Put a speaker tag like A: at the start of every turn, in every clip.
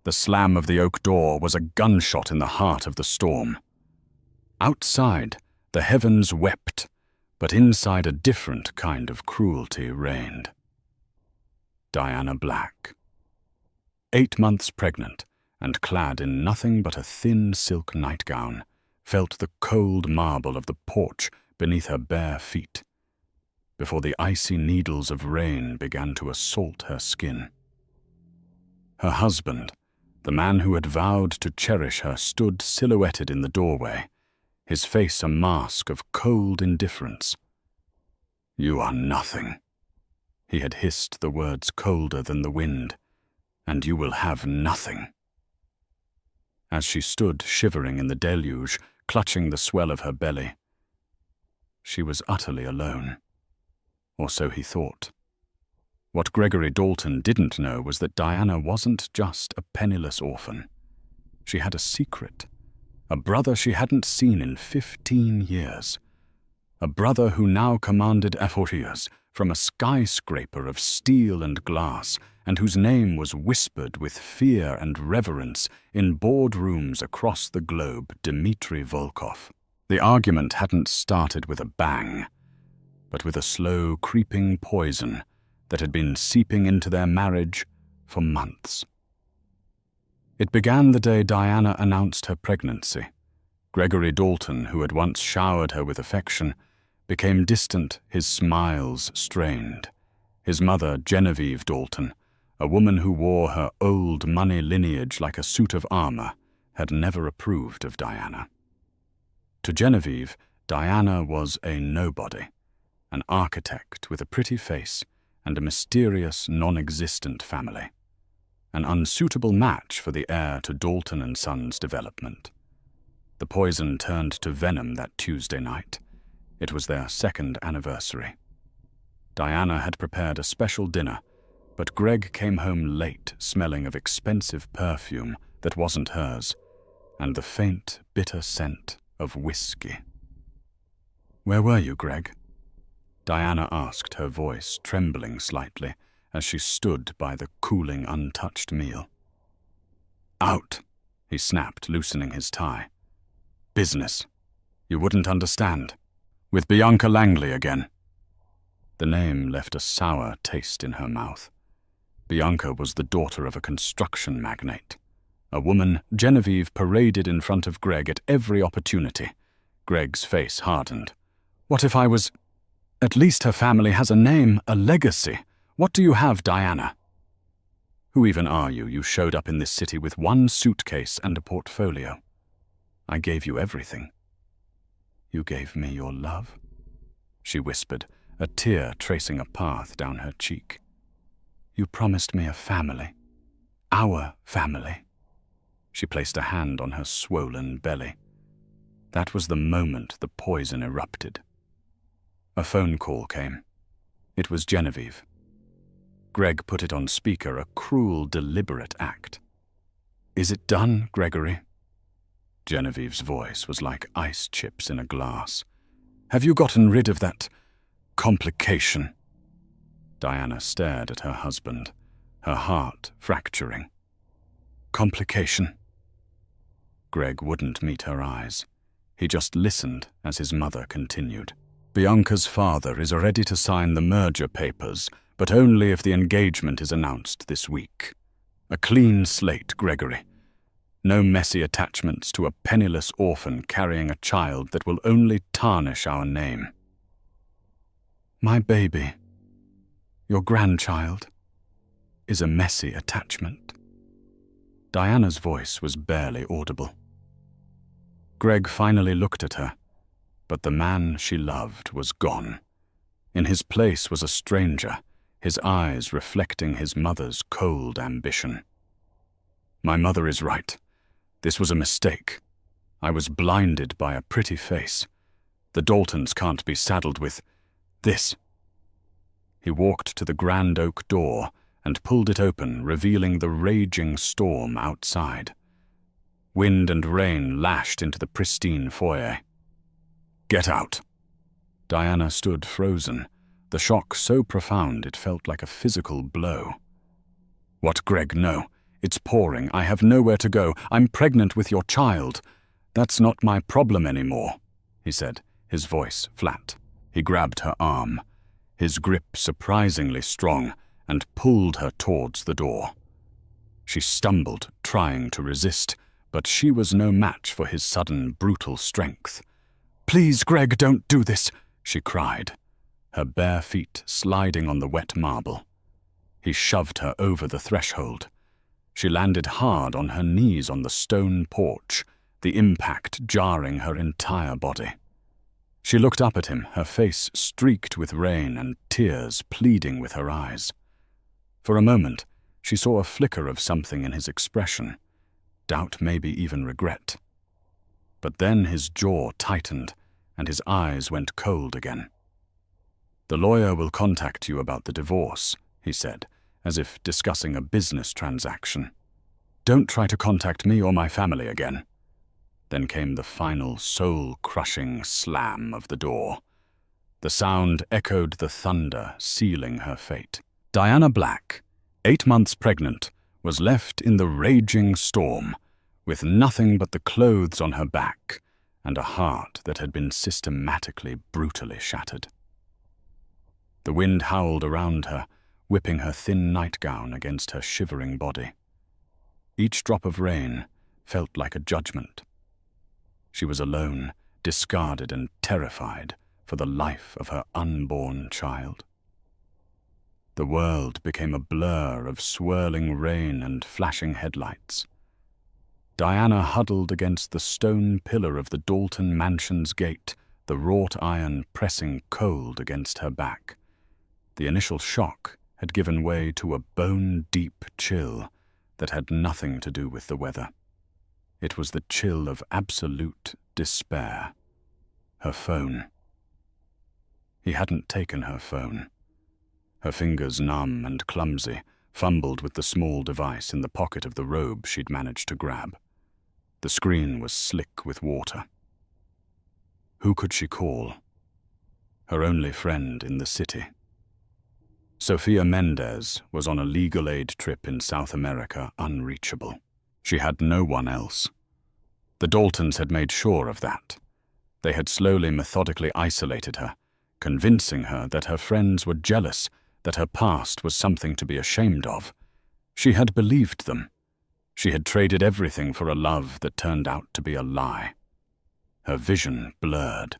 A: The slam of the oak door was a gunshot in the heart of the storm. Outside, the heavens wept, but inside a different kind of cruelty reigned. Diana Black. 8 months pregnant, and clad in nothing but a thin silk nightgown, felt the cold marble of the porch beneath her bare feet, before the icy needles of rain began to assault her skin. Her husband, the man who had vowed to cherish her, stood silhouetted in the doorway, his face a mask of cold indifference. "You are nothing." He had hissed the words colder than the wind. "And you will have nothing." As she stood shivering in the deluge, clutching the swell of her belly, she was utterly alone. Or so he thought. What Gregory Dalton didn't know was that Diana wasn't just a penniless orphan. She had a secret, a brother she hadn't seen in 15 years. A brother who now commanded Ephorias from a skyscraper of steel and glass, and whose name was whispered with fear and reverence in boardrooms across the globe, Dmitri Volkov. The argument hadn't started with a bang, but with a slow, creeping poison that had been seeping into their marriage for months. It began the day Diana announced her pregnancy. Gregory Dalton, who had once showered her with affection, became distant, his smiles strained. His mother, Genevieve Dalton, a woman who wore her old money lineage like a suit of armor, had never approved of Diana. To Genevieve, Diana was a nobody, an architect with a pretty face and a mysterious, non-existent family, an unsuitable match for the heir to Dalton and Sons development. The poison turned to venom that Tuesday night. It was their 2nd anniversary. Diana had prepared a special dinner, but Greg came home late, smelling of expensive perfume that wasn't hers, and the faint, bitter scent of whiskey. "Where were you, Greg?" Diana asked, her voice trembling slightly as she stood by the cooling, untouched meal. "Out," he snapped, loosening his tie. "Business. You wouldn't understand. With Bianca Langley again." The name left a sour taste in her mouth. Bianca was the daughter of a construction magnate, a woman Genevieve paraded in front of Greg at every opportunity. Greg's face hardened. "What if I was... At least her family has a name, a legacy. What do you have, Diana?" "Who even are you? You showed up in this city with one suitcase and a portfolio. I gave you everything." "You gave me your love," she whispered, a tear tracing a path down her cheek. "You promised me a family. Our family." She placed a hand on her swollen belly. That was the moment the poison erupted. A phone call came. It was Genevieve. Greg put it on speaker, a cruel, deliberate act. "Is it done, Gregory?" Genevieve's voice was like ice chips in a glass. "Have you gotten rid of that complication?" Diana stared at her husband, her heart fracturing. "Complication?" Greg wouldn't meet her eyes. He just listened as his mother continued. "Bianca's father is ready to sign the merger papers, but only if the engagement is announced this week. A clean slate, Gregory. No messy attachments to a penniless orphan carrying a child that will only tarnish our name." "My baby, your grandchild, is a messy attachment." Diana's voice was barely audible. Greg finally looked at her, but the man she loved was gone. In his place was a stranger, his eyes reflecting his mother's cold ambition. "My mother is right. This was a mistake. I was blinded by a pretty face. The Daltons can't be saddled with this." He walked to the grand oak door and pulled it open, revealing the raging storm outside. Wind and rain lashed into the pristine foyer. "Get out." Diana stood frozen, the shock so profound it felt like a physical blow. "What, Greg? No. It's pouring. I have nowhere to go. I'm pregnant with your child. That's not my problem anymore, he said, his voice flat. He grabbed her arm, his grip surprisingly strong, and pulled her towards the door. She stumbled, trying to resist, but she was no match for his sudden, brutal strength. "Please, Greg, don't do this," she cried, her bare feet sliding on the wet marble. He shoved her over the threshold. She landed hard on her knees on the stone porch, the impact jarring her entire body. She looked up at him, her face streaked with rain and tears pleading with her eyes. For a moment, she saw a flicker of something in his expression, doubt, maybe even regret. But then his jaw tightened, and his eyes went cold again. "The lawyer will contact you about the divorce," he said, as if discussing a business transaction. "Don't try to contact me or my family again." Then came the final soul-crushing slam of the door. The sound echoed the thunder sealing her fate. Diana Black, 8 months pregnant, was left in the raging storm, with nothing but the clothes on her back and a heart that had been systematically, brutally shattered. The wind howled around her, whipping her thin nightgown against her shivering body. Each drop of rain felt like a judgment. She was alone, discarded and terrified for the life of her unborn child. The world became a blur of swirling rain and flashing headlights. Diana huddled against the stone pillar of the Dalton mansion's gate, the wrought iron pressing cold against her back. The initial shock had given way to a bone-deep chill that had nothing to do with the weather. It was the chill of absolute despair. Her phone. He hadn't taken her phone. Her fingers, numb and clumsy, fumbled with the small device in the pocket of the robe she'd managed to grab. The screen was slick with water. Who could she call? Her only friend in the city. Sofia Mendez was on a legal aid trip in South America, unreachable. She had no one else. The Daltons had made sure of that. They had slowly, methodically isolated her, convincing her that her friends were jealous, that her past was something to be ashamed of. She had believed them. She had traded everything for a love that turned out to be a lie. Her vision blurred.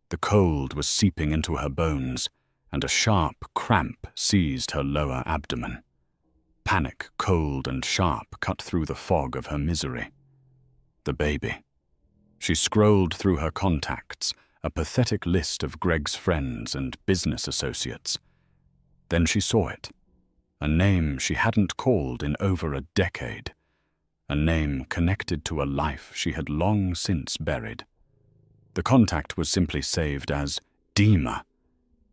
A: The cold was seeping into her bones, and a sharp cramp seized her lower abdomen. Panic, cold and sharp, cut through the fog of her misery. The baby. She scrolled through her contacts, a pathetic list of Greg's friends and business associates. Then she saw it. A name she hadn't called in over a decade. A name connected to a life she had long since buried. The contact was simply saved as Dima.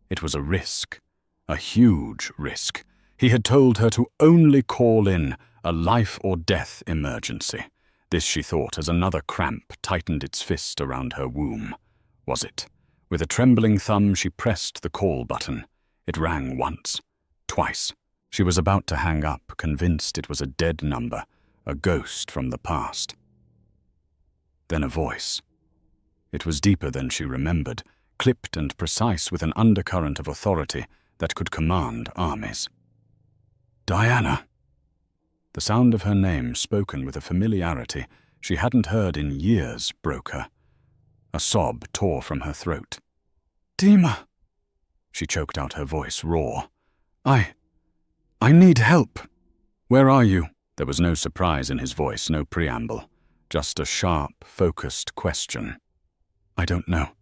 A: It was a risk, a huge risk. He had told her to only call in a life-or-death emergency. This, she thought, as another cramp tightened its fist around her womb. Was it? With a trembling thumb, she pressed the call button. It rang once, twice. She was about to hang up, convinced it was a dead number, a ghost from the past. Then a voice. It was deeper than she remembered, clipped and precise with an undercurrent of authority that could command armies. "Diana." The sound of her name, spoken with a familiarity she hadn't heard in years, broke her. A sob tore from her throat. "Dima." She choked out, her voice raw. I need help." "Where are you?" There was no surprise in his voice, no preamble, just a sharp, focused question. "I don't know.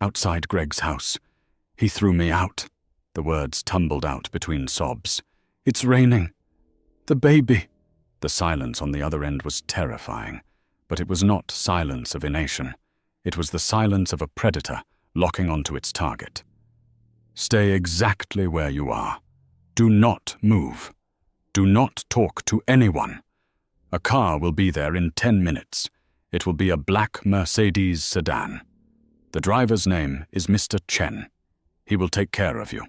A: Outside Greg's house. He threw me out." The words tumbled out between sobs. "It's raining. The baby." The silence on the other end was terrifying, but it was not silence of ination. It was the silence of a predator locking onto its target. "Stay exactly where you are. Do not move. Do not talk to anyone. A car will be there in 10 minutes. It will be a black Mercedes sedan. The driver's name is Mr. Chen. He will take care of you.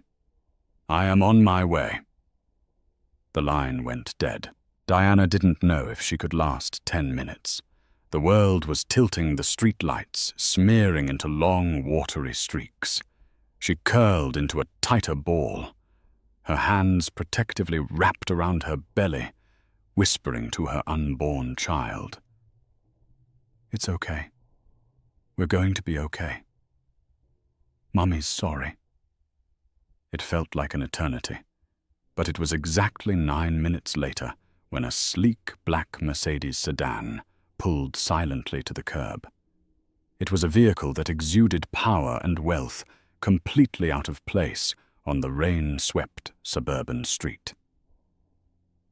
A: I am on my way." The line went dead. Diana didn't know if she could last 10 minutes. The world was tilting the streetlights, smearing into long, watery streaks. She curled into a tighter ball, her hands protectively wrapped around her belly, whispering to her unborn child. "It's okay. We're going to be okay. Mummy's sorry." It felt like an eternity, but it was exactly 9 minutes later when a sleek black Mercedes sedan pulled silently to the curb. It was a vehicle that exuded power and wealth, completely out of place on the rain-swept suburban street.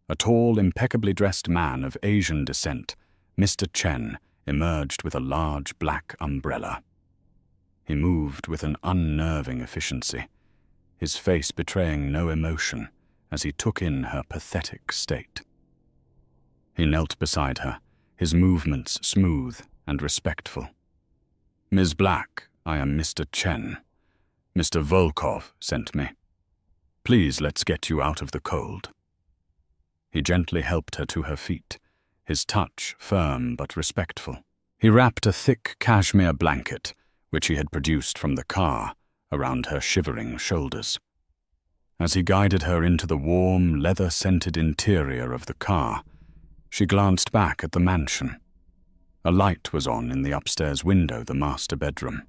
A: A tall, impeccably dressed man of Asian descent, Mr. Chen, emerged with a large black umbrella. He moved with an unnerving efficiency, his face betraying no emotion as he took in her pathetic state. He knelt beside her, his movements smooth and respectful. "Ms. Black, I am Mr. Chen. Mr. Volkov sent me. Please let's get you out of the cold." He gently helped her to her feet, his touch firm but respectful. He wrapped a thick cashmere blanket, which he had produced from the car, around her shivering shoulders. As he guided her into the warm, leather-scented interior of the car, she glanced back at the mansion. A light was on in the upstairs window, the master bedroom.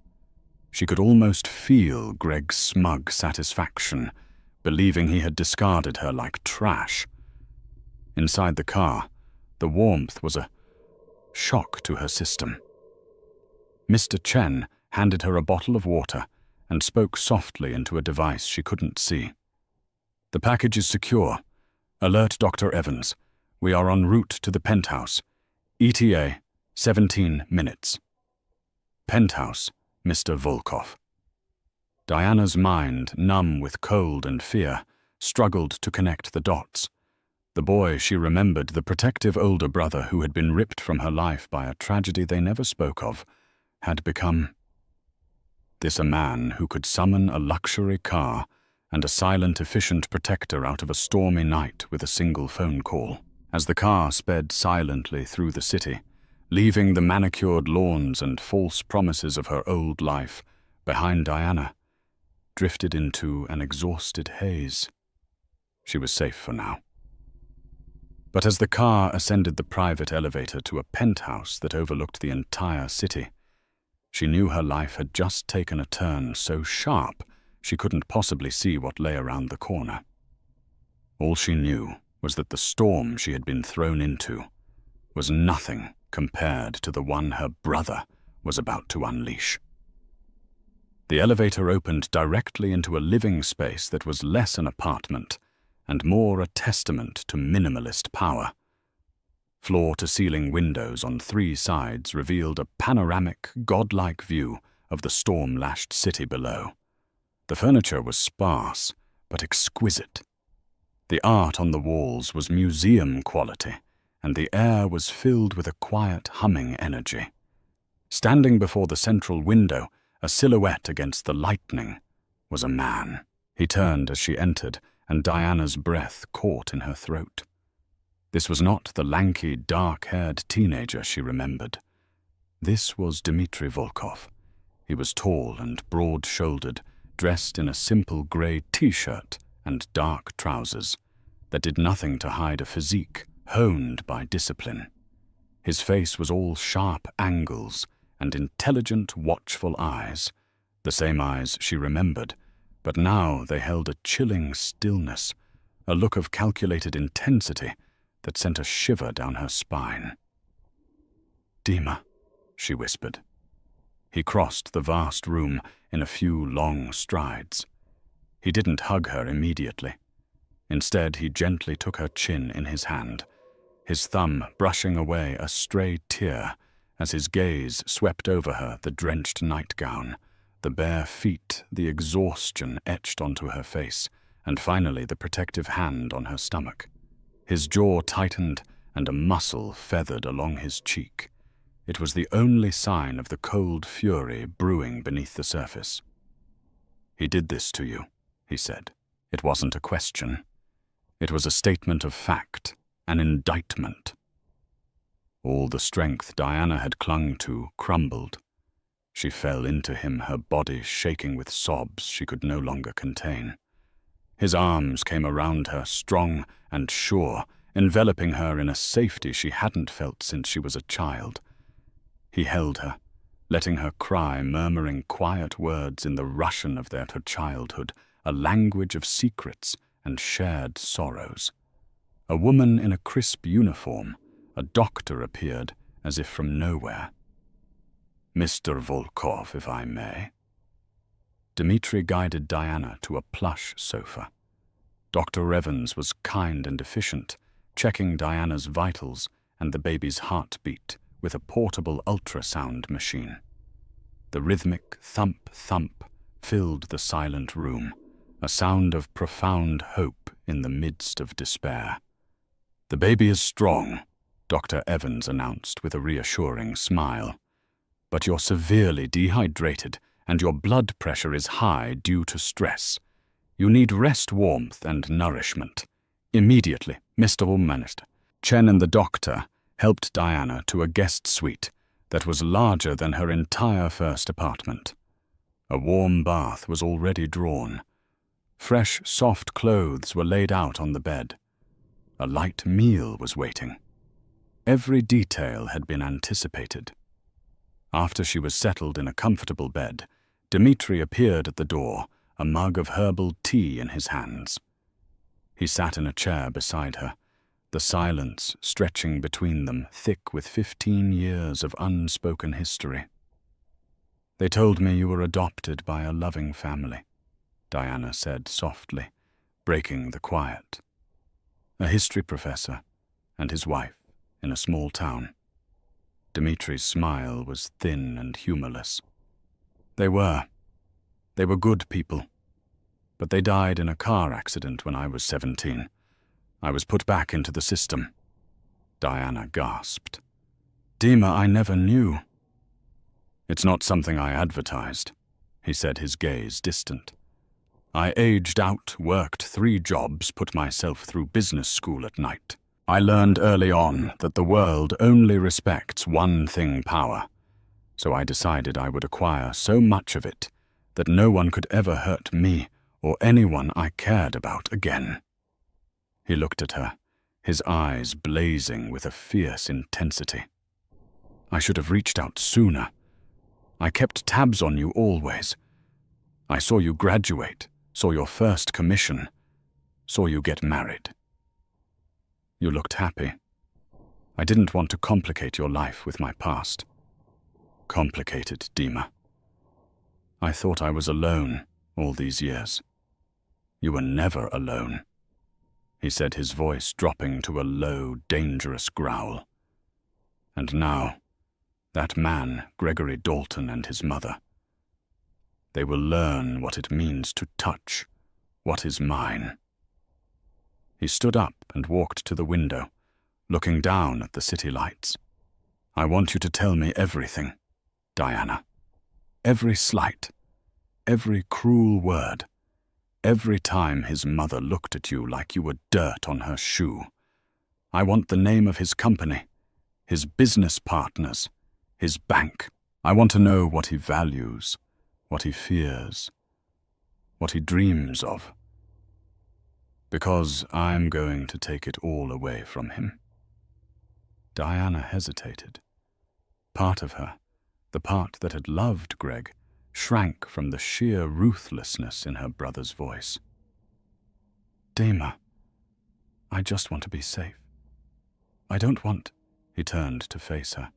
A: She could almost feel Greg's smug satisfaction, believing he had discarded her like trash. Inside the car, the warmth was a shock to her system. Mr. Chen handed her a bottle of water and spoke softly into a device she couldn't see. "The package is secure. Alert Dr. Evans. We are en route to the penthouse. ETA, 17 minutes. Penthouse, Mr. Volkov." Diana's mind, numb with cold and fear, struggled to connect the dots. The boy she remembered, the protective older brother who had been ripped from her life by a tragedy they never spoke of, had become this a man who could summon a luxury car and a silent, efficient protector out of a stormy night with a single phone call. As the car sped silently through the city, leaving the manicured lawns and false promises of her old life behind, Diana drifted into an exhausted haze. She was safe for now. But as the car ascended the private elevator to a penthouse that overlooked the entire city, she knew her life had just taken a turn so sharp she couldn't possibly see what lay around the corner. All she knew was that the storm she had been thrown into was nothing compared to the one her brother was about to unleash. The elevator opened directly into a living space that was less an apartment and more a testament to minimalist power. Floor-to-ceiling windows on 3 sides revealed a panoramic, godlike view of the storm-lashed city below. The furniture was sparse, but exquisite. The art on the walls was museum quality, and the air was filled with a quiet, humming energy. Standing before the central window, a silhouette against the lightning, was a man. He turned as she entered, and Diana's breath caught in her throat. This was not the lanky, dark-haired teenager she remembered. This was Dmitri Volkov. He was tall and broad-shouldered, dressed in a simple grey t-shirt and dark trousers that did nothing to hide a physique honed by discipline. His face was all sharp angles and intelligent, watchful eyes, the same eyes she remembered, but now they held a chilling stillness, a look of calculated intensity that sent a shiver down her spine. "Dima," she whispered. He crossed the vast room in a few long strides. He didn't hug her immediately. Instead, he gently took her chin in his hand, his thumb brushing away a stray tear as his gaze swept over her, the drenched nightgown, the bare feet, the exhaustion etched onto her face, and finally the protective hand on her stomach. His jaw tightened and a muscle feathered along his cheek. It was the only sign of the cold fury brewing beneath the surface. "He did this to you," he said. It wasn't a question. It was a statement of fact, an indictment. All the strength Diana had clung to crumbled. She fell into him, her body shaking with sobs she could no longer contain. His arms came around her, strong and sure, enveloping her in a safety she hadn't felt since she was a child. He held her, letting her cry, murmuring quiet words in the Russian of their childhood, a language of secrets and shared sorrows. A woman in a crisp uniform, a doctor, appeared as if from nowhere. "Mr. Volkov, if I may." Dmitri guided Diana to a plush sofa. Dr. Evans was kind and efficient, checking Diana's vitals and the baby's heartbeat with a portable ultrasound machine. The rhythmic thump-thump filled the silent room, a sound of profound hope in the midst of despair. "The baby is strong," Dr. Evans announced with a reassuring smile. "But you're severely dehydrated and your blood pressure is high due to stress. You need rest, warmth, and nourishment. Immediately, Mr. Woolminister." Chen and the doctor helped Diana to a guest suite that was larger than her entire first apartment. A warm bath was already drawn. Fresh, soft clothes were laid out on the bed. A light meal was waiting. Every detail had been anticipated. After she was settled in a comfortable bed, Dmitri appeared at the door, a mug of herbal tea in his hands. He sat in a chair beside her, the silence stretching between them, thick with 15 years of unspoken history. "They told me you were adopted by a loving family," Diana said softly, breaking the quiet. "A history professor and his wife in a small town." Dmitri's smile was thin and humorless. They were good people. But they died in a car accident when I was 17. I was put back into the system." Diana gasped. "Dima, I never knew." "It's not something I advertised," he said, his gaze distant. "I aged out, worked 3 jobs, put myself through business school at night. I learned early on that the world only respects one thing, power. So I decided I would acquire so much of it that no one could ever hurt me or anyone I cared about again." He looked at her, his eyes blazing with a fierce intensity. "I should have reached out sooner. I kept tabs on you always. I saw you graduate, saw your first commission, saw you get married. You looked happy. I didn't want to complicate your life with my past." "Complicated, Dima. I thought I was alone all these years." "You were never alone," he said, his voice dropping to a low, dangerous growl. "And now, that man, Gregory Dalton, and his mother, they will learn what it means to touch what is mine." He stood up and walked to the window, looking down at the city lights. "I want you to tell me everything, Diana. Every slight, every cruel word, every time his mother looked at you like you were dirt on her shoe. I want the name of his company, his business partners, his bank. I want to know what he values, what he fears, what he dreams of. Because I'm going to take it all away from him." Diana hesitated. Part of her, the part that had loved Greg, shrank from the sheer ruthlessness in her brother's voice. "Dima, I just want to be safe. I don't want—" He turned to face her,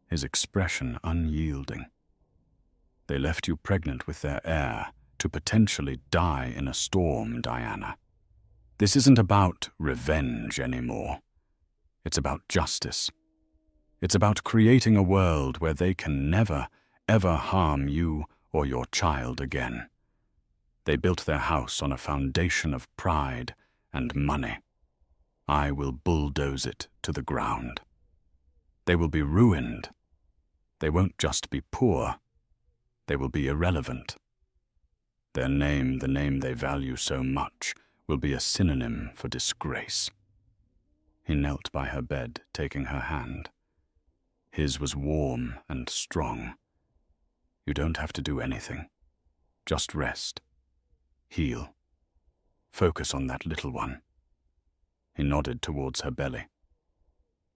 A: his expression unyielding. "They left you pregnant with their heir to potentially die in a storm, Diana. This isn't about revenge anymore. It's about justice. It's about creating a world where they can never, ever harm you or your child again. They built their house on a foundation of pride and money. I will bulldoze it to the ground. They will be ruined. They won't just be poor. They will be irrelevant. Their name, the name they value so much, will be a synonym for disgrace." He knelt by her bed, taking her hand. His was warm and strong. You don't have to do anything. Just rest. Heal. Focus on that little one. He nodded towards her belly.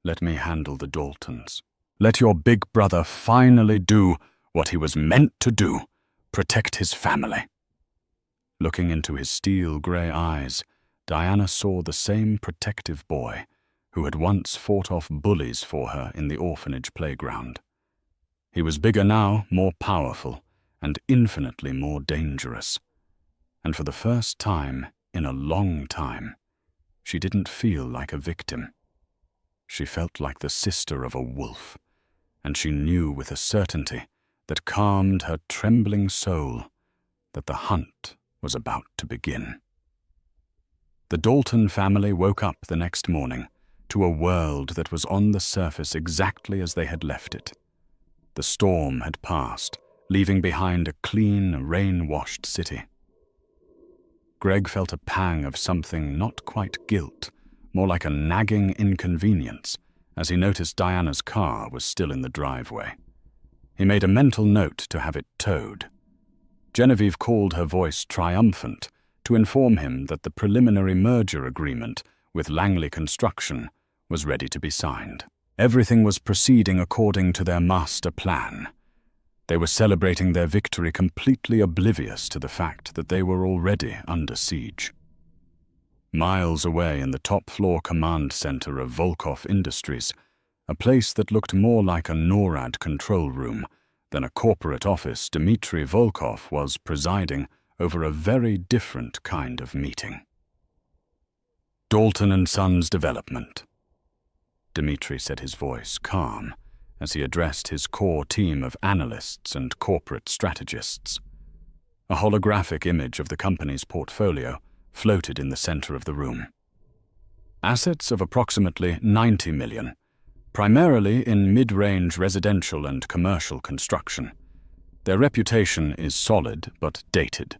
A: Let me handle the Daltons. Let your big brother finally do what he was meant to do, protect his family. Looking into his steel-grey eyes, Diana saw the same protective boy who had once fought off bullies for her in the orphanage playground. He was bigger now, more powerful, and infinitely more dangerous. And for the first time in a long time, she didn't feel like a victim. She felt like the sister of a wolf, and she knew with a certainty that calmed her trembling soul that the hunt was about to begin. The Dalton family woke up the next morning to a world that was on the surface exactly as they had left it. The storm had passed, leaving behind a clean, rain-washed city. Greg felt a pang of something not quite guilt, more like a nagging inconvenience, as he noticed Diana's car was still in the driveway. He made a mental note to have it towed. Genevieve called her voice triumphant to inform him that the preliminary merger agreement with Langley Construction was ready to be signed. Everything was proceeding according to their master plan. They were celebrating their victory completely oblivious to the fact that they were already under siege. Miles away in the top-floor command center of Volkov Industries, a place that looked more like a NORAD control room than a corporate office, Dmitry Volkov was presiding over a very different kind of meeting. Dalton and Sons Development. Dmitry said, his voice calm, as he addressed his core team of analysts and corporate strategists. A holographic image of the company's portfolio floated in the center of the room. Assets of approximately 90 million, primarily in mid-range residential and commercial construction. Their reputation is solid but dated.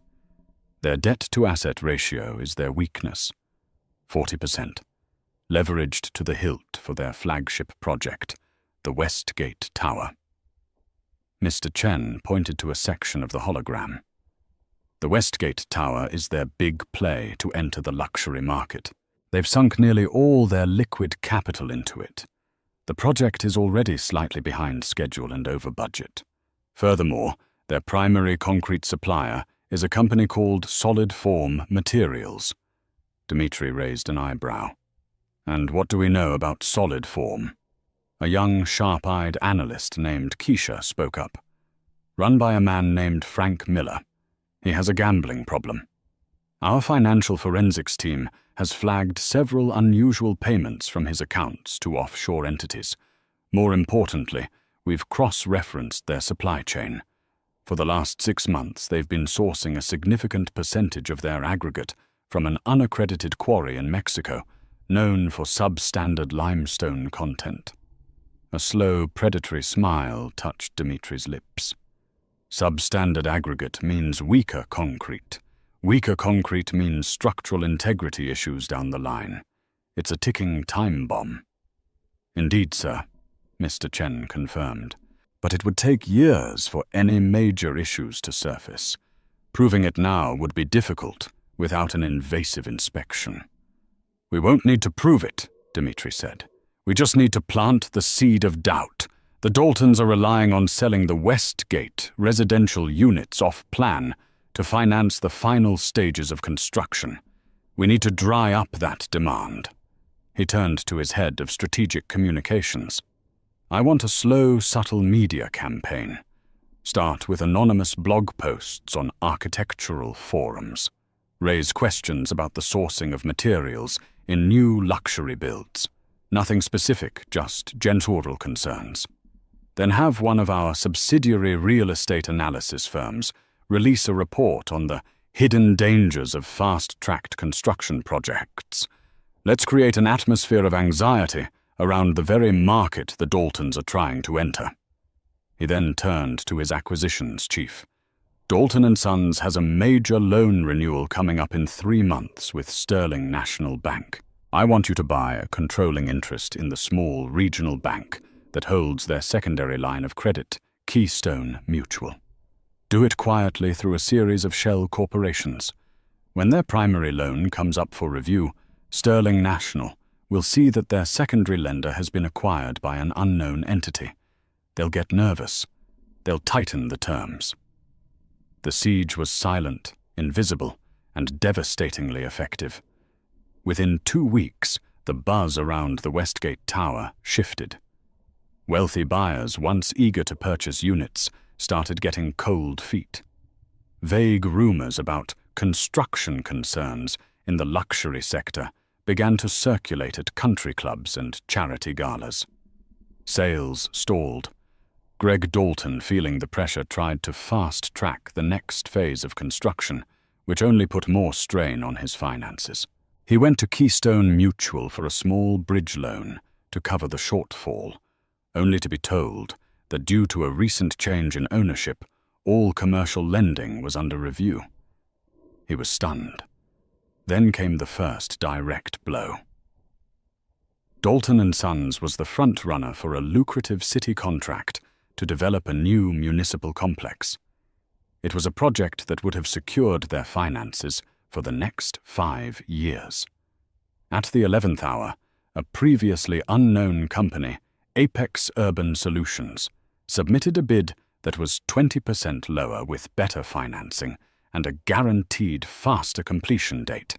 A: Their debt-to-asset ratio is their weakness, 40%, leveraged to the hilt for their flagship project, the Westgate Tower. Mr. Chen pointed to a section of the hologram. The Westgate Tower is their big play to enter the luxury market. They've sunk nearly all their liquid capital into it. The project is already slightly behind schedule and over budget. Furthermore, their primary concrete supplier is a company called Solid Form Materials. Dmitry raised an eyebrow. And what do we know about Solid Form? A young, sharp-eyed analyst named Keisha spoke up. Run by a man named Frank Miller. He has a gambling problem. Our financial forensics team has flagged several unusual payments from his accounts to offshore entities. More importantly, we've cross-referenced their supply chain. For the last 6 months, they've been sourcing a significant percentage of their aggregate from an unaccredited quarry in Mexico, known for substandard limestone content. A slow, predatory smile touched Dmitry's lips. Substandard aggregate means weaker concrete. Weaker concrete means structural integrity issues down the line. It's a ticking time bomb. Indeed, sir, Mr. Chen confirmed. But it would take years for any major issues to surface. Proving it now would be difficult without an invasive inspection. We won't need to prove it, Dmitry said. We just need to plant the seed of doubt. The Daltons are relying on selling the Westgate residential units off-plan to finance the final stages of construction. We need to dry up that demand. He turned to his head of strategic communications. I want a slow, subtle media campaign. Start with anonymous blog posts on architectural forums. Raise questions about the sourcing of materials in new luxury builds. Nothing specific, just gentooral concerns. Then have one of our subsidiary real estate analysis firms release a report on the hidden dangers of fast-tracked construction projects. Let's create an atmosphere of anxiety around the very market the Daltons are trying to enter. He then turned to his acquisitions chief. Dalton & Sons has a major loan renewal coming up in 3 months with Sterling National Bank. I want you to buy a controlling interest in the small regional bank that holds their secondary line of credit, Keystone Mutual. Do it quietly through a series of shell corporations. When their primary loan comes up for review, Sterling National will see that their secondary lender has been acquired by an unknown entity. They'll get nervous. They'll tighten the terms. The siege was silent, invisible, and devastatingly effective. Within 2 weeks, the buzz around the Westgate Tower shifted. Wealthy buyers, once eager to purchase units, started getting cold feet. Vague rumors about construction concerns in the luxury sector began to circulate at country clubs and charity galas. Sales stalled. Greg Dalton, feeling the pressure, tried to fast-track the next phase of construction, which only put more strain on his finances. He went to Keystone Mutual for a small bridge loan to cover the shortfall, only to be told that due to a recent change in ownership, all commercial lending was under review. He was stunned. Then came the first direct blow. Dalton & Sons was the front-runner for a lucrative city contract to develop a new municipal complex. It was a project that would have secured their finances for the next 5 years. At the 11th hour, a previously unknown company, Apex Urban Solutions, submitted a bid that was 20% lower with better financing and a guaranteed faster completion date.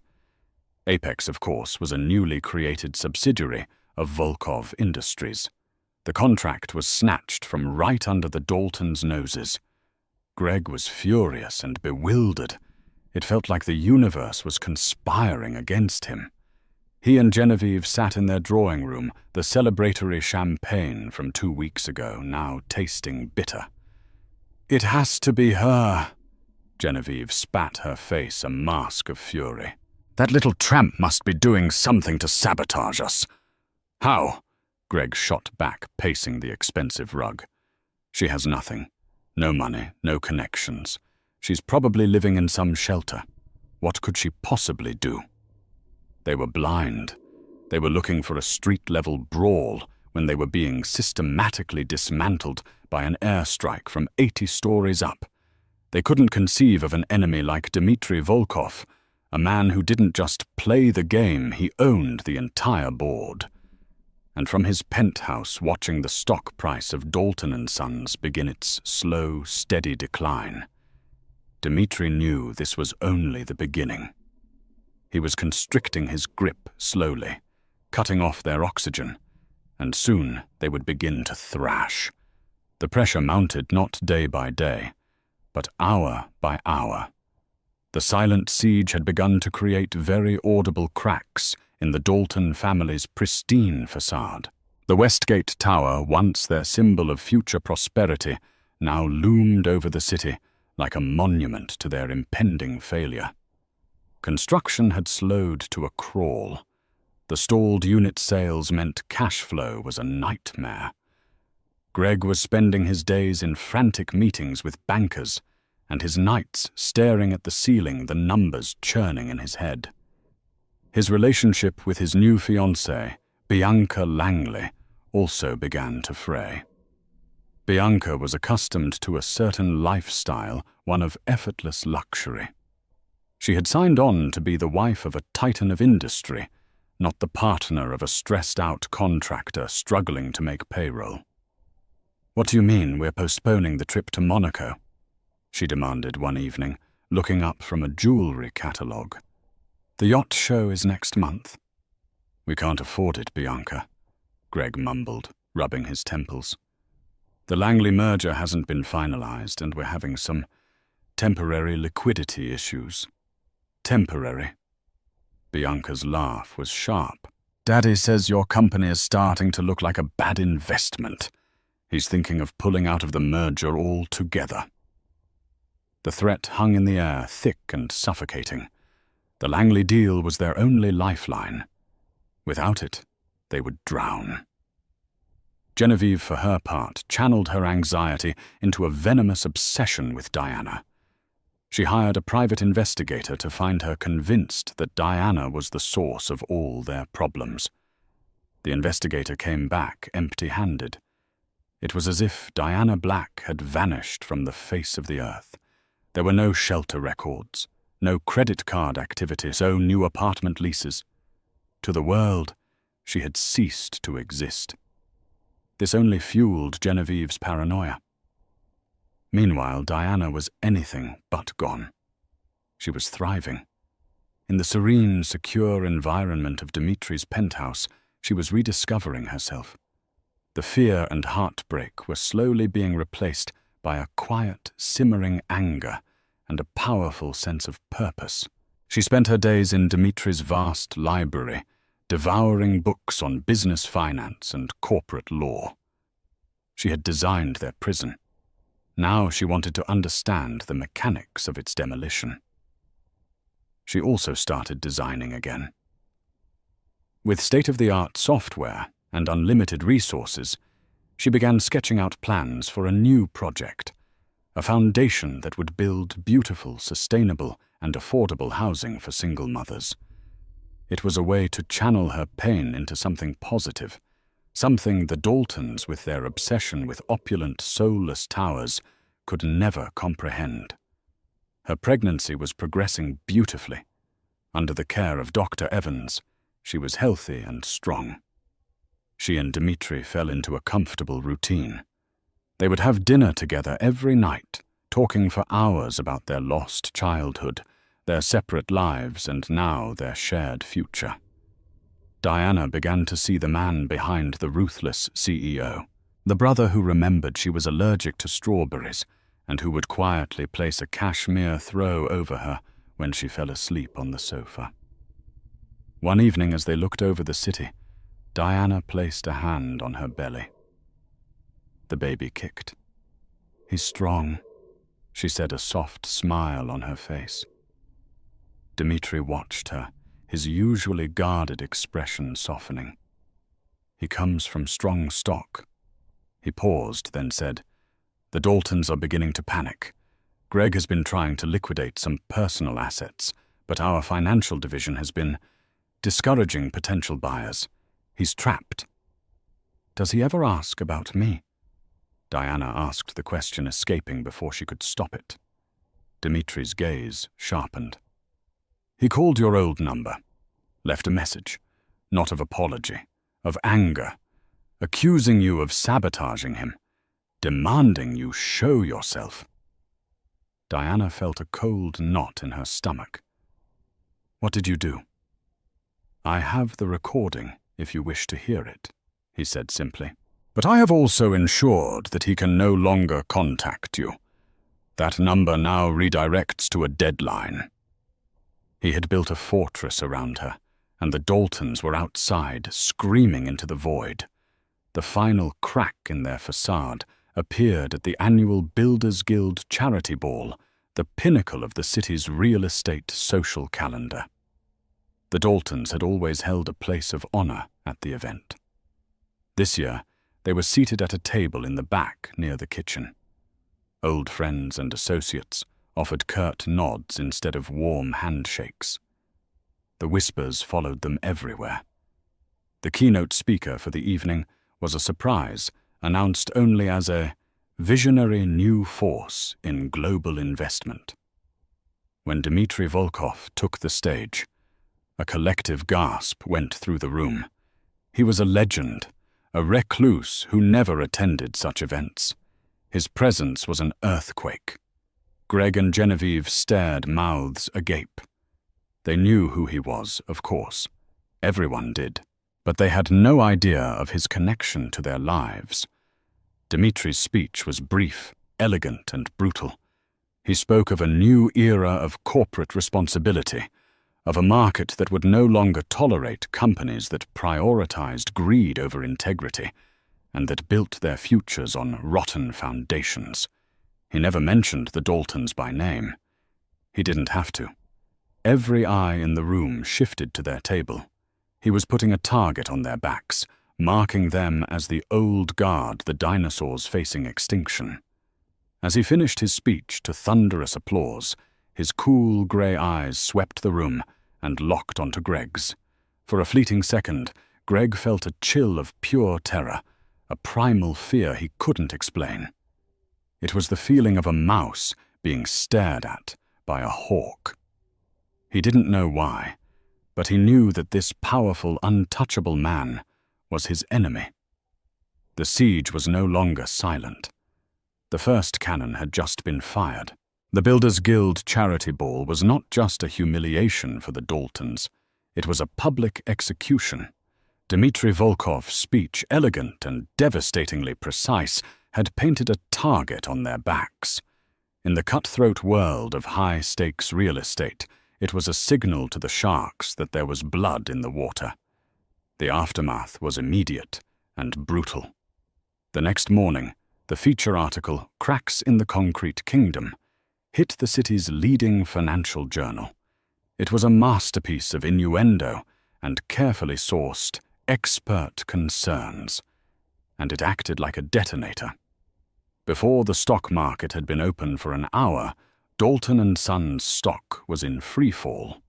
A: Apex, of course, was a newly created subsidiary of Volkov Industries. The contract was snatched from right under the Daltons' noses. Greg was furious and bewildered. It felt like the universe was conspiring against him. He and Genevieve sat in their drawing room, the celebratory champagne from 2 weeks ago now tasting bitter. "It has to be her." Genevieve spat her face a mask of fury. "That little tramp must be doing something to sabotage us." "How?" Greg shot back, pacing the expensive rug. "She has nothing. No money, no connections. She's probably living in some shelter. What could she possibly do?" They were blind. They were looking for a street-level brawl when they were being systematically dismantled by an airstrike from 80 stories up. They couldn't conceive of an enemy like Dmitry Volkov, a man who didn't just play the game, he owned the entire board. And from his penthouse, watching the stock price of Dalton & Sons begin its slow, steady decline, Dmitry knew this was only the beginning. He was constricting his grip slowly, cutting off their oxygen, and soon they would begin to thrash. The pressure mounted not day by day, but hour by hour. The silent siege had begun to create very audible cracks in the Dalton family's pristine facade. The Westgate Tower, once their symbol of future prosperity, now loomed over the city like a monument to their impending failure. Construction had slowed to a crawl. The stalled unit sales meant cash flow was a nightmare. Greg was spending his days in frantic meetings with bankers, and his nights staring at the ceiling, the numbers churning in his head. His relationship with his new fiancée, Bianca Langley, also began to fray. Bianca was accustomed to a certain lifestyle, one of effortless luxury. She had signed on to be the wife of a titan of industry, not the partner of a stressed-out contractor struggling to make payroll. "What do you mean we're postponing the trip to Monaco?" she demanded one evening, looking up from a jewelry catalogue. "The yacht show is next month." "We can't afford it, Bianca," Greg mumbled, rubbing his temples. "The Langley merger hasn't been finalized, and we're having some temporary liquidity issues." "Temporary?" Bianca's laugh was sharp. "Daddy says your company is starting to look like a bad investment. He's thinking of pulling out of the merger altogether." The threat hung in the air, thick and suffocating. The Langley deal was their only lifeline. Without it, they would drown. Genevieve, for her part, channeled her anxiety into a venomous obsession with Diana. She hired a private investigator to find her convinced that Diana was the source of all their problems. The investigator came back empty-handed. It was as if Diana Black had vanished from the face of the earth. There were no shelter records, no credit card activities, no new apartment leases. To the world, she had ceased to exist. This only fueled Genevieve's paranoia. Meanwhile, Diana was anything but gone. She was thriving. In the serene, secure environment of Dimitri's penthouse, she was rediscovering herself. The fear and heartbreak were slowly being replaced by a quiet, simmering anger and a powerful sense of purpose. She spent her days in Dimitri's vast library, devouring books on business finance and corporate law. She had designed their prison. Now she wanted to understand the mechanics of its demolition. She also started designing again. With state-of-the-art software and unlimited resources, she began sketching out plans for a new project, a foundation that would build beautiful, sustainable, and affordable housing for single mothers. It was a way to channel her pain into something positive, something the Daltons, with their obsession with opulent, soulless towers, could never comprehend. Her pregnancy was progressing beautifully. Under the care of Dr. Evans, she was healthy and strong. She and Dimitri fell into a comfortable routine. They would have dinner together every night, talking for hours about their lost childhood, their separate lives, and now their shared future. Diana began to see the man behind the Ruthless CEO, the brother who remembered she was allergic to strawberries and who would quietly place a cashmere throw over her when she fell asleep on the sofa. One evening, as they looked over the city, Diana placed a hand on her belly. The baby kicked. "He's strong," she said, a soft smile on her face. Dimitri watched her, his usually guarded expression softening. "He comes from strong stock." He paused, then said, "The Daltons are beginning to panic. Greg has been trying to liquidate some personal assets, but our financial division has been discouraging potential buyers. He's trapped." "Does he ever ask about me?" Diana asked, the question escaping before she could stop it. Dimitri's gaze sharpened. "He called your old number, left a message, not of apology, of anger, accusing you of sabotaging him, demanding you show yourself." Diana felt a cold knot in her stomach. "What did you do?" "I have the recording, if you wish to hear it," he said simply. "But I have also ensured that he can no longer contact you. That number now redirects to a deadline." He had built a fortress around her, and the Daltons were outside, screaming into the void. The final crack in their facade appeared at the annual Builders Guild charity ball, the pinnacle of the city's real estate social calendar. The Daltons had always held a place of honor at the event. This year, they were seated at a table in the back near the kitchen. Old friends and associates offered curt nods instead of warm handshakes. The whispers followed them everywhere. The keynote speaker for the evening was a surprise, announced only as a visionary new force in global investment. When Dmitri Volkov took the stage, a collective gasp went through the room. He was a legend, a recluse who never attended such events. His presence was an earthquake. Greg and Genevieve stared, mouths agape. They knew who he was, of course. Everyone did. But they had no idea of his connection to their lives. Dimitri's speech was brief, elegant, and brutal. He spoke of a new era of corporate responsibility, of a market that would no longer tolerate companies that prioritized greed over integrity, and that built their futures on rotten foundations. He never mentioned the Daltons by name. He didn't have to. Every eye in the room shifted to their table. He was putting a target on their backs, marking them as the old guard, the dinosaurs facing extinction. As he finished his speech to thunderous applause, His cool grey eyes swept the room and locked onto Greg's. For a fleeting second, Greg felt a chill of pure terror, a primal fear he couldn't explain. It was the feeling of a mouse being stared at by a hawk. He didn't know why, but he knew that this powerful, untouchable man was his enemy. The siege was no longer silent. The first cannon had just been fired. The Builders Guild charity ball was not just a humiliation for the Daltons. It was a public execution. Dmitri Volkov's speech, elegant and devastatingly precise, had painted a target on their backs. In the cutthroat world of high-stakes real estate, it was a signal to the sharks that there was blood in the water. The aftermath was immediate and brutal. The next morning, the feature article, "Cracks in the Concrete Kingdom," hit the city's leading financial journal. It was a masterpiece of innuendo and carefully sourced, expert concerns, and it acted like a detonator. Before the stock market had been open for an hour, Dalton & Sons stock was in free fall.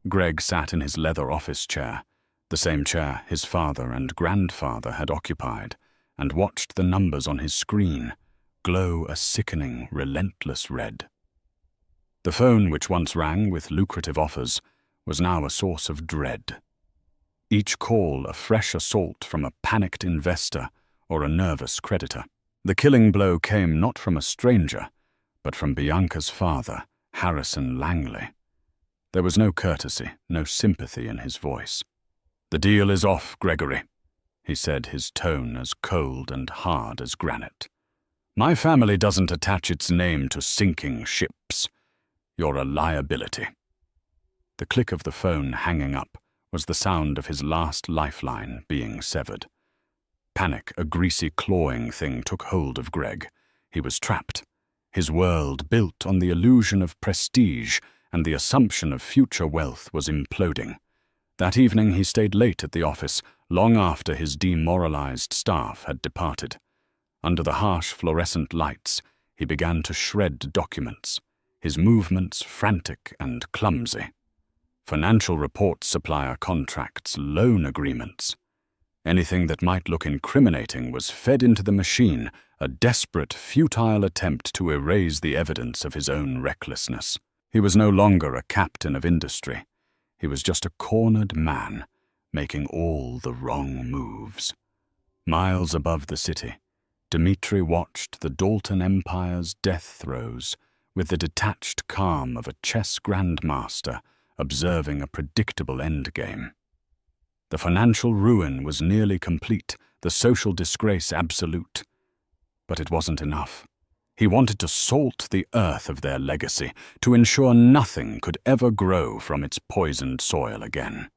A: Greg sat in his leather office chair, the same chair his father and grandfather had occupied, and watched the numbers on his screen glow a sickening, relentless red. The phone, which once rang with lucrative offers, was now a source of dread. Each call a fresh assault from a panicked investor or a nervous creditor. The killing blow came not from a stranger, but from Bianca's father, Harrison Langley. There was no courtesy, no sympathy in his voice. "The deal is off, Gregory," he said, his tone as cold and hard as granite. "My family doesn't attach its name to sinking ships. You're a liability." The click of the phone hanging up was the sound of his last lifeline being severed. Panic, a greasy clawing thing, took hold of Greg. He was trapped. His world, built on the illusion of prestige and the assumption of future wealth, was imploding. That evening he stayed late at the office, long after his demoralized staff had departed. Under the harsh fluorescent lights, he began to shred documents, his movements frantic and clumsy. Financial reports, supplier contracts, loan agreements. Anything that might look incriminating was fed into the machine, a desperate, futile attempt to erase the evidence of his own recklessness. He was no longer a captain of industry. He was just a cornered man, making all the wrong moves. Miles above the city, Dmitri watched the Dalton Empire's death throes with the detached calm of a chess grandmaster observing a predictable endgame. The financial ruin was nearly complete, the social disgrace absolute. But it wasn't enough. He wanted to salt the earth of their legacy, to ensure nothing could ever grow from its poisoned soil again.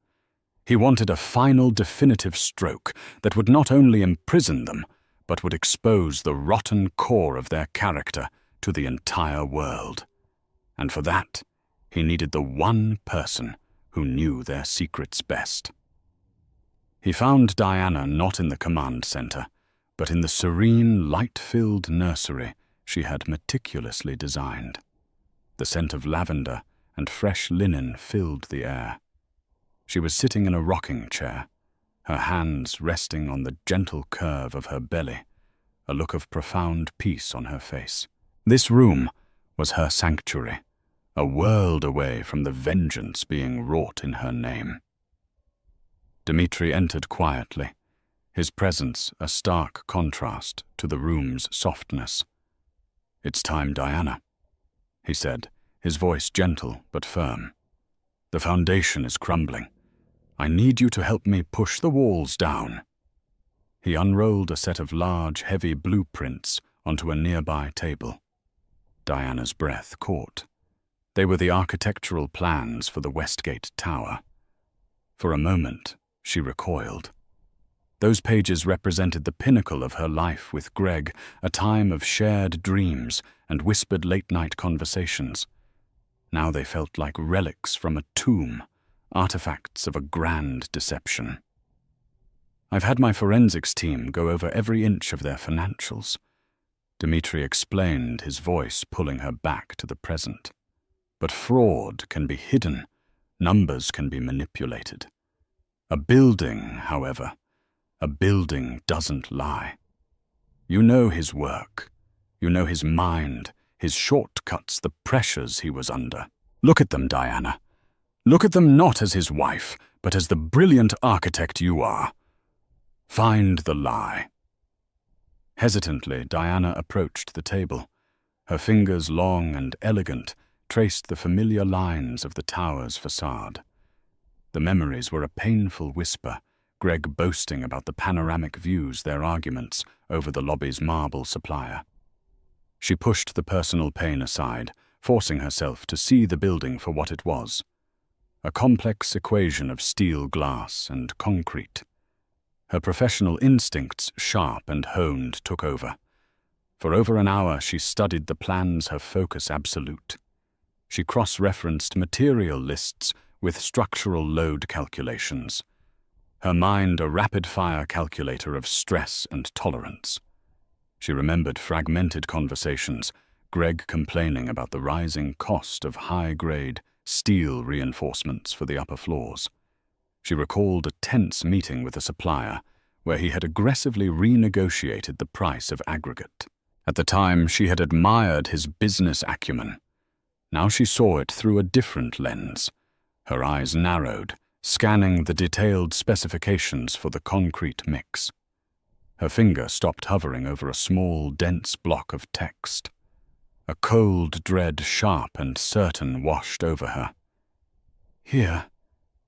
A: He wanted a final definitive stroke that would not only imprison them, but would expose the rotten core of their character to the entire world. And for that, he needed the one person who knew their secrets best. He found Diana not in the command center, but in the serene, light-filled nursery she had meticulously designed. The scent of lavender and fresh linen filled the air. She was sitting in a rocking chair, her hands resting on the gentle curve of her belly, a look of profound peace on her face. This room was her sanctuary, a world away from the vengeance being wrought in her name. Dmitri entered quietly, his presence a stark contrast to the room's softness. "It's time, Diana," he said, his voice gentle but firm. "The foundation is crumbling. I need you to help me push the walls down." He unrolled a set of large, heavy blueprints onto a nearby table. Diana's breath caught. They were the architectural plans for the Westgate Tower. For a moment, she recoiled. Those pages represented the pinnacle of her life with Greg, a time of shared dreams and whispered late-night conversations. Now they felt like relics from a tomb, artifacts of a grand deception. "I've had my forensics team go over every inch of their financials," Dmitri explained, his voice pulling her back to the present. But fraud can be hidden, numbers can be manipulated. A building, however, a building doesn't lie. You know his work, you know his mind, his shortcuts, the pressures he was under. Look at them, Diana. Look at them not as his wife, but as the brilliant architect you are. Find the lie. Hesitantly, Diana approached the table. Her fingers, long and elegant, traced the familiar lines of the tower's facade. The memories were a painful whisper, Greg boasting about the panoramic views, their arguments over the lobby's marble supplier. She pushed the personal pain aside, forcing herself to see the building for what it was. A complex equation of steel, glass, and concrete. Her professional instincts, sharp and honed, took over. For over an hour she studied the plans, her focus absolute. She cross-referenced material lists with structural load calculations. Her mind a rapid-fire calculator of stress and tolerance. She remembered fragmented conversations, Greg complaining about the rising cost of high-grade steel reinforcements for the upper floors. She recalled a tense meeting with a supplier where he had aggressively renegotiated the price of aggregate. At the time, she had admired his business acumen. Now she saw it through a different lens. Her eyes narrowed, scanning the detailed specifications for the concrete mix. Her finger stopped hovering over a small, dense block of text. A cold dread, sharp and certain, washed over her. "Here,"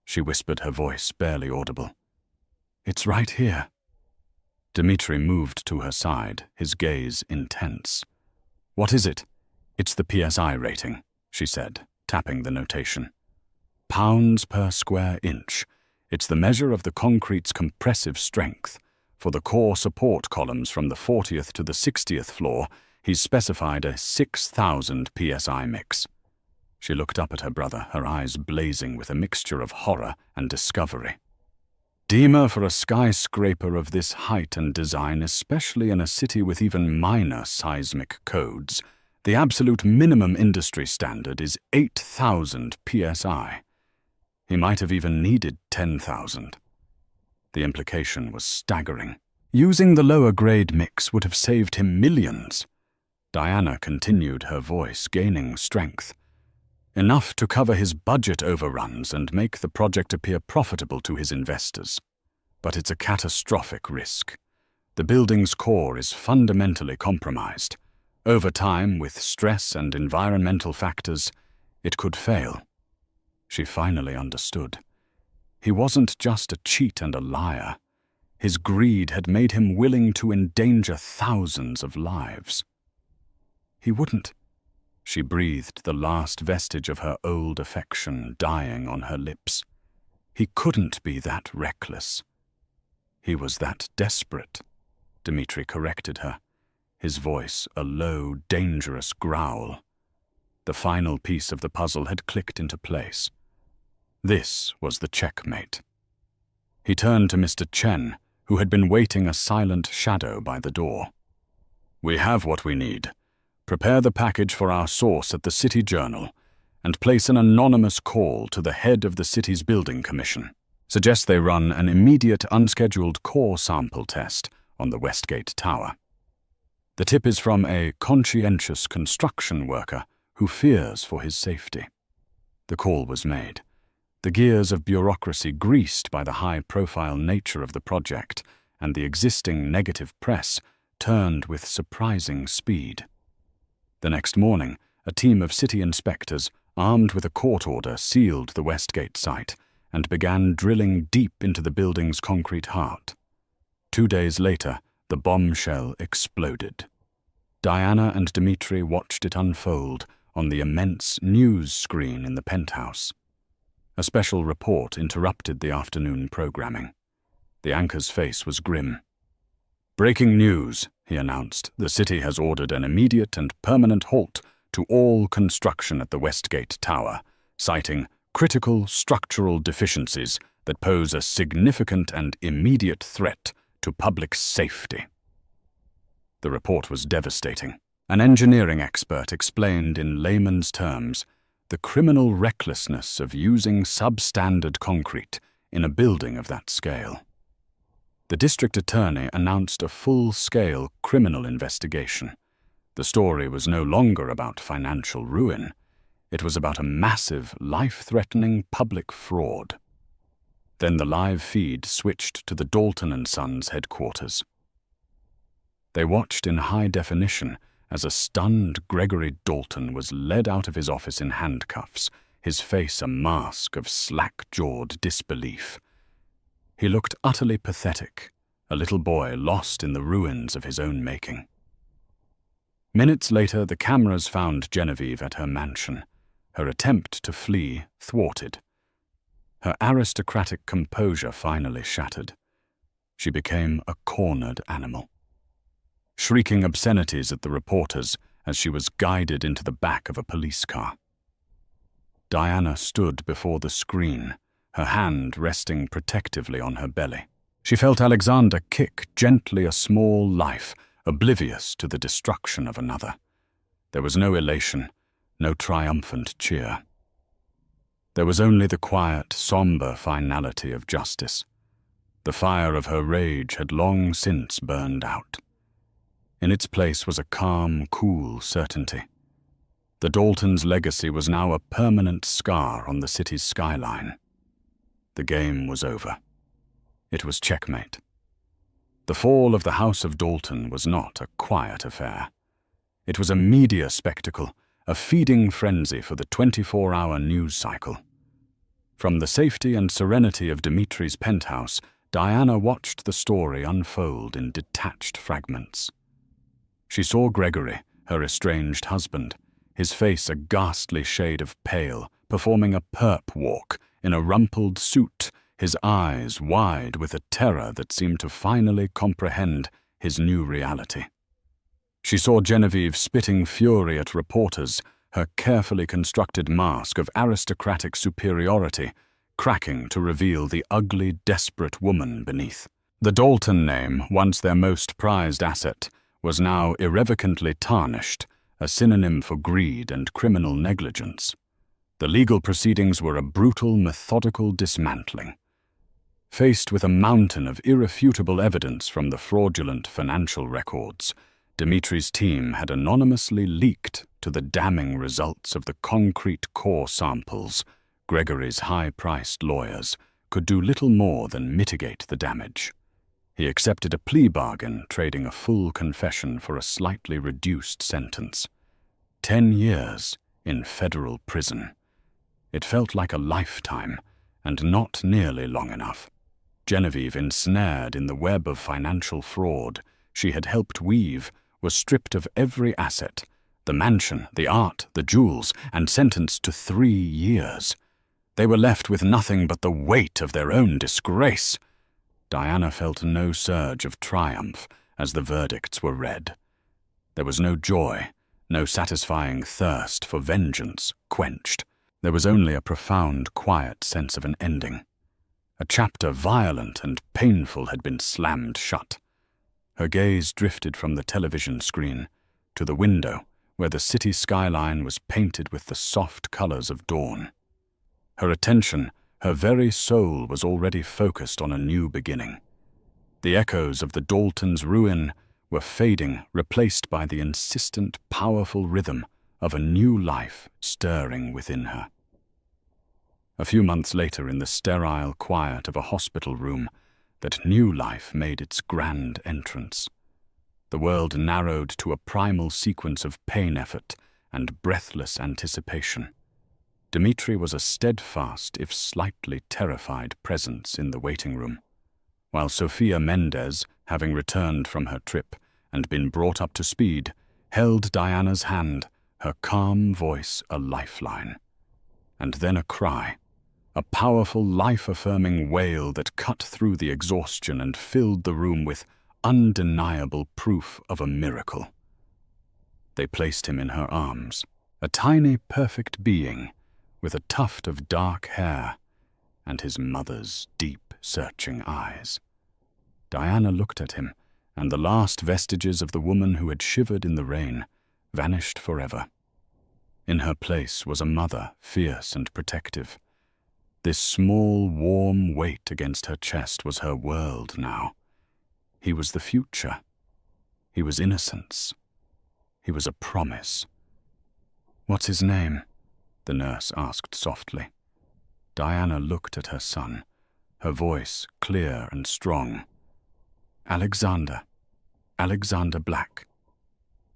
A: she whispered, her voice barely audible. "It's right here." Dmitri moved to her side, his gaze intense. "What is it?" "It's the PSI rating," she said, tapping the notation. "Pounds per square inch. It's the measure of the concrete's compressive strength. For the core support columns from the 40th to the 60th floor, he's specified a 6,000 PSI mix." She looked up at her brother, her eyes blazing with a mixture of horror and discovery. Dima for a skyscraper of this height and design, especially in a city with even minor seismic codes. The absolute minimum industry standard is 8,000 PSI. He might have even needed 10,000. The implication was staggering. Using the lower grade mix would have saved him millions. Diana continued, her voice gaining strength. Enough to cover his budget overruns and make the project appear profitable to his investors. But it's a catastrophic risk. The building's core is fundamentally compromised. Over time, with stress and environmental factors, it could fail. She finally understood. He wasn't just a cheat and a liar. His greed had made him willing to endanger thousands of lives. He wouldn't. She breathed, the last vestige of her old affection dying on her lips. He couldn't be that reckless. He was that desperate, Dmitri corrected her, his voice a low, dangerous growl. The final piece of the puzzle had clicked into place. This was the checkmate. He turned to Mr. Chen, who had been waiting a silent shadow by the door. "We have what we need. Prepare the package for our source at the City Journal and place an anonymous call to the head of the city's building commission. Suggest they run an immediate unscheduled core sample test on the Westgate Tower. The tip is from a conscientious construction worker who fears for his safety." The call was made. The gears of bureaucracy, greased by the high-profile nature of the project and the existing negative press, turned with surprising speed. The next morning, a team of city inspectors, armed with a court order, sealed the Westgate site and began drilling deep into the building's concrete heart. 2 days later, the bombshell exploded. Diana and Dmitri watched it unfold on the immense news screen in the penthouse. A special report interrupted the afternoon programming. The anchor's face was grim. "Breaking news," he announced. "The city has ordered an immediate and permanent halt to all construction at the Westgate Tower, citing critical structural deficiencies that pose a significant and immediate threat to public safety." The report was devastating. An engineering expert explained in layman's terms, the criminal recklessness of using substandard concrete in a building of that scale. The district attorney announced a full-scale criminal investigation. The story was no longer about financial ruin. It was about a massive, life-threatening public fraud. Then the live feed switched to the Dalton & Sons headquarters. They watched in high definition as a stunned Gregory Dalton was led out of his office in handcuffs, his face a mask of slack-jawed disbelief. He looked utterly pathetic, a little boy lost in the ruins of his own making. Minutes later, the cameras found Genevieve at her mansion, her attempt to flee thwarted. Her aristocratic composure finally shattered. She became a cornered animal, shrieking obscenities at the reporters as she was guided into the back of a police car. Diana stood before the screen, her hand resting protectively on her belly. She felt Alexander kick gently a small life, oblivious to the destruction of another. There was no elation, no triumphant cheer. There was only the quiet, somber finality of justice. The fire of her rage had long since burned out. In its place was a calm, cool certainty. The Daltons' legacy was now a permanent scar on the city's skyline. The game was over. It was checkmate. The fall of the House of Dalton was not a quiet affair. It was a media spectacle, a feeding frenzy for the 24-hour news cycle. From the safety and serenity of Dimitri's penthouse, Diana watched the story unfold in detached fragments. She saw Gregory, her estranged husband, his face a ghastly shade of pale, performing a perp walk in a rumpled suit, his eyes wide with a terror that seemed to finally comprehend his new reality. She saw Genevieve spitting fury at reporters, her carefully constructed mask of aristocratic superiority cracking to reveal the ugly, desperate woman beneath. The Dalton name, once their most prized asset, was now irrevocably tarnished, a synonym for greed and criminal negligence. The legal proceedings were a brutal, methodical dismantling. Faced with a mountain of irrefutable evidence from the fraudulent financial records, Dimitri's team had anonymously leaked to the damning results of the concrete core samples. Gregory's high-priced lawyers could do little more than mitigate the damage. He accepted a plea bargain, trading a full confession for a slightly reduced sentence. 10 years in federal prison. It felt like a lifetime, and not nearly long enough. Genevieve, ensnared in the web of financial fraud she had helped weave, was stripped of every asset, the mansion, the art, the jewels, and sentenced to 3 years. They were left with nothing but the weight of their own disgrace. Diana felt no surge of triumph as the verdicts were read. There was no joy, no satisfying thirst for vengeance quenched. There was only a profound, quiet sense of an ending. A chapter violent and painful had been slammed shut. Her gaze drifted from the television screen to the window where the city skyline was painted with the soft colors of dawn. Her attention, her very soul, was already focused on a new beginning. The echoes of the Daltons' ruin were fading, replaced by the insistent, powerful rhythm of a new life stirring within her. A few months later, in the sterile quiet of a hospital room, that new life made its grand entrance. The world narrowed to a primal sequence of pain effort and breathless anticipation. Dimitri was a steadfast, if slightly terrified, presence in the waiting room, while Sophia Mendez, having returned from her trip and been brought up to speed, held Diana's hand, her calm voice a lifeline. And then a cry, a powerful, life-affirming wail that cut through the exhaustion and filled the room with undeniable proof of a miracle. They placed him in her arms, a tiny, perfect being, with a tuft of dark hair and his mother's deep, searching eyes. Diana looked at him, and the last vestiges of the woman who had shivered in the rain vanished forever. In her place was a mother, fierce and protective. This small, warm weight against her chest was her world now. He was the future. He was innocence. He was a promise. "What's his name?" the nurse asked softly. Diana looked at her son, her voice clear and strong. "Alexander. Alexander Black."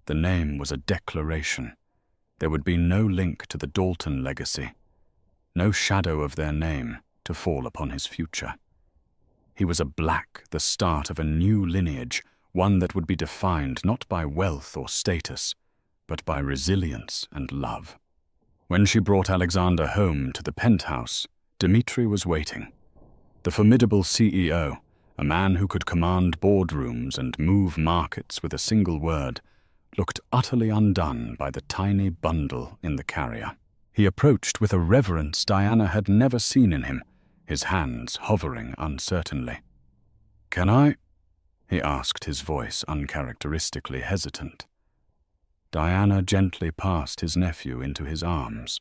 A: The name was a declaration. There would be no link to the Dalton legacy, no shadow of their name to fall upon his future. He was a Black, the start of a new lineage, one that would be defined not by wealth or status, but by resilience and love. When she brought Alexander home to the penthouse, Dmitri was waiting. The formidable CEO, a man who could command boardrooms and move markets with a single word, looked utterly undone by the tiny bundle in the carrier. He approached with a reverence Diana had never seen in him, his hands hovering uncertainly. "Can I?" he asked, his voice uncharacteristically hesitant. Diana gently passed his nephew into his arms.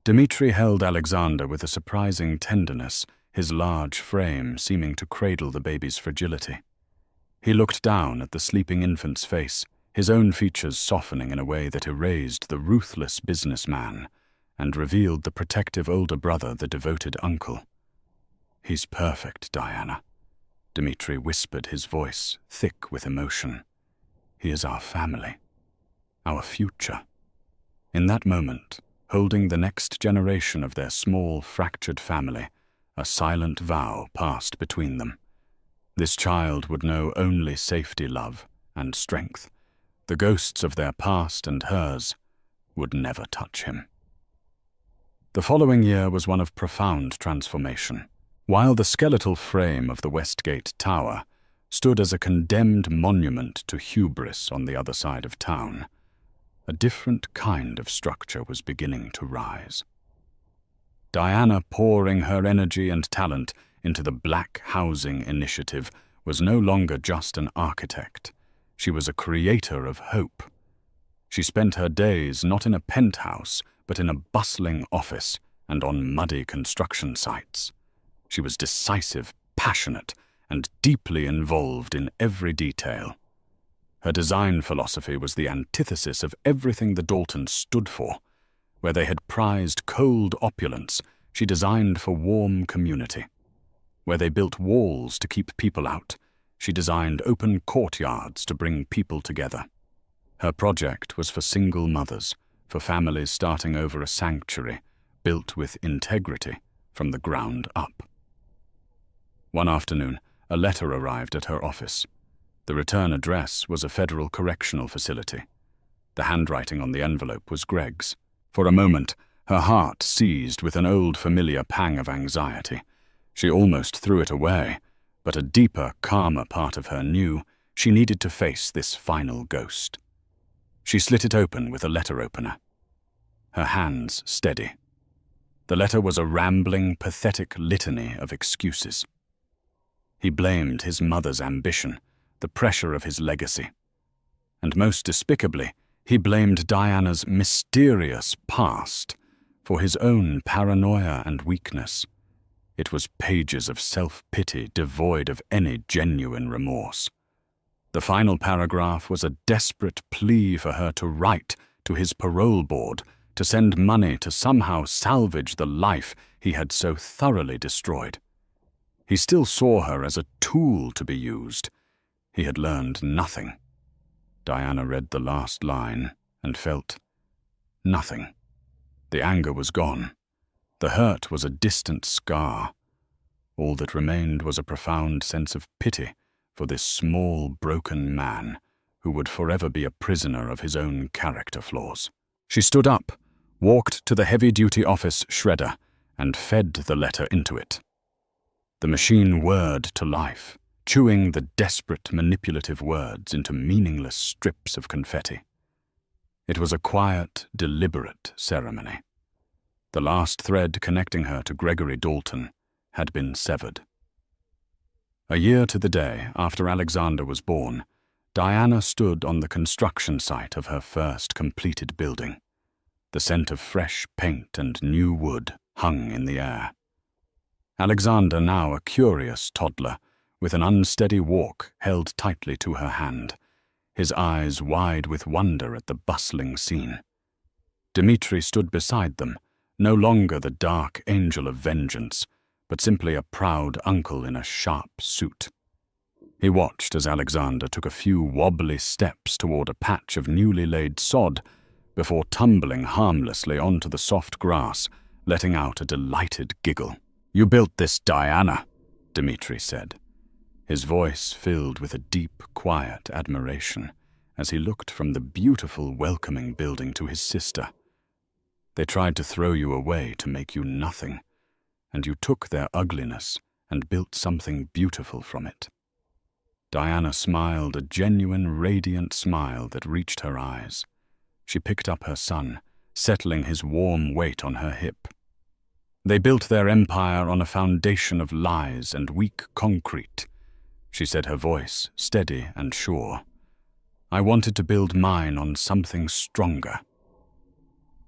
A: Dmitri held Alexander with a surprising tenderness, his large frame seeming to cradle the baby's fragility. He looked down at the sleeping infant's face, his own features softening in a way that erased the ruthless businessman and revealed the protective older brother, the devoted uncle. "He's perfect, Diana," Dmitri whispered, his voice thick with emotion. "He is our family, our future." In that moment, holding the next generation of their small, fractured family, a silent vow passed between them. This child would know only safety, love, and strength. The ghosts of their past and hers would never touch him. The following year was one of profound transformation. While the skeletal frame of the Westgate Tower stood as a condemned monument to hubris on the other side of town, a different kind of structure was beginning to rise. Diana, pouring her energy and talent into the Black Housing Initiative, was no longer just an architect. She was a creator of hope. She spent her days not in a penthouse, but in a bustling office and on muddy construction sites. She was decisive, passionate, and deeply involved in every detail. Her design philosophy was the antithesis of everything the Daltons stood for. Where they had prized cold opulence, she designed for warm community. Where they built walls to keep people out, she designed open courtyards to bring people together. Her project was for single mothers, for families starting over a sanctuary, built with integrity from the ground up. One afternoon, a letter arrived at her office. The return address was a federal correctional facility. The handwriting on the envelope was Greg's. For a moment, her heart seized with an old familiar pang of anxiety. She almost threw it away, but a deeper, calmer part of her knew she needed to face this final ghost. She slit it open with a letter opener, her hands steady. The letter was a rambling, pathetic litany of excuses. He blamed his mother's ambition, the pressure of his legacy. And most despicably, he blamed Diana's mysterious past for his own paranoia and weakness. It was pages of self-pity devoid of any genuine remorse. The final paragraph was a desperate plea for her to write to his parole board, to send money to somehow salvage the life he had so thoroughly destroyed. He still saw her as a tool to be used. He had learned nothing. Diana read the last line and felt nothing. The anger was gone. The hurt was a distant scar. All that remained was a profound sense of pity for this small, broken man who would forever be a prisoner of his own character flaws. She stood up, walked to the heavy-duty office shredder, and fed the letter into it. The machine whirred to life, chewing the desperate, manipulative words into meaningless strips of confetti. It was a quiet, deliberate ceremony. The last thread connecting her to Gregory Dalton had been severed. A year to the day after Alexander was born, Diana stood on the construction site of her first completed building. The scent of fresh paint and new wood hung in the air. Alexander, now a curious toddler, with an unsteady walk, held tightly to her hand, his eyes wide with wonder at the bustling scene. Dmitri stood beside them, no longer the dark angel of vengeance, but simply a proud uncle in a sharp suit. He watched as Alexander took a few wobbly steps toward a patch of newly laid sod before tumbling harmlessly onto the soft grass, letting out a delighted giggle. "You built this, Diana," Dmitri said, his voice filled with a deep, quiet admiration as he looked from the beautiful, welcoming building to his sister. "They tried to throw you away to make you nothing, and you took their ugliness and built something beautiful from it." Diana smiled, a genuine, radiant smile that reached her eyes. She picked up her son, settling his warm weight on her hip. "They built their empire on a foundation of lies and weak concrete," she said, her voice steady and sure. "I wanted to build mine on something stronger."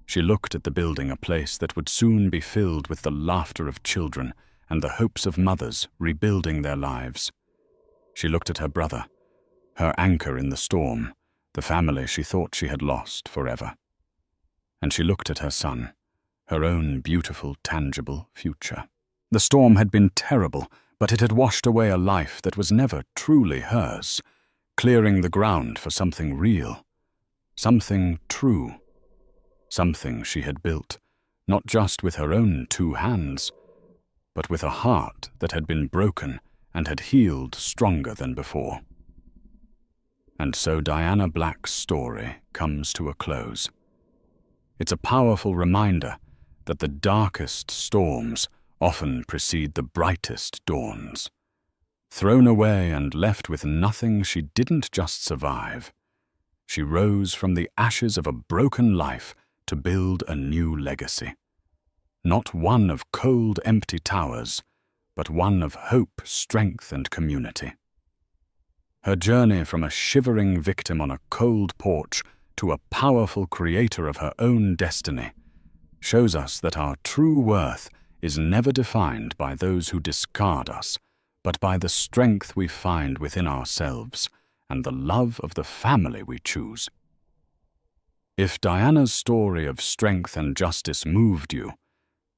A: She looked at the building, a place that would soon be filled with the laughter of children and the hopes of mothers rebuilding their lives. She looked at her brother, her anchor in the storm, the family she thought she had lost forever. And she looked at her son, her own beautiful, tangible future. The storm had been terrible, but it had washed away a life that was never truly hers, clearing the ground for something real, something true, something she had built, not just with her own 2 hands, but with a heart that had been broken and had healed stronger than before. And so Diana Black's story comes to a close. It's a powerful reminder that the darkest storms often precede the brightest dawns. Thrown away and left with nothing, she didn't just survive. She rose from the ashes of a broken life to build a new legacy. Not one of cold, empty towers, but one of hope, strength, and community. Her journey from a shivering victim on a cold porch to a powerful creator of her own destiny shows us that our true worth is never defined by those who discard us, but by the strength we find within ourselves and the love of the family we choose. If Diana's story of strength and justice moved you,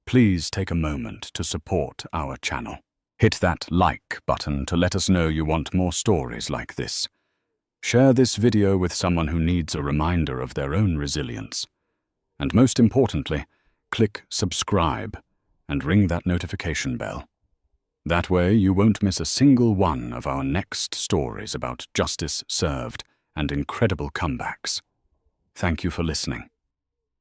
A: please take a moment to support our channel. Hit that like button to let us know you want more stories like this. Share this video with someone who needs a reminder of their own resilience. And most importantly, click subscribe and ring that notification bell. That way you won't miss a single one of our next stories about justice served and incredible comebacks. Thank you for listening.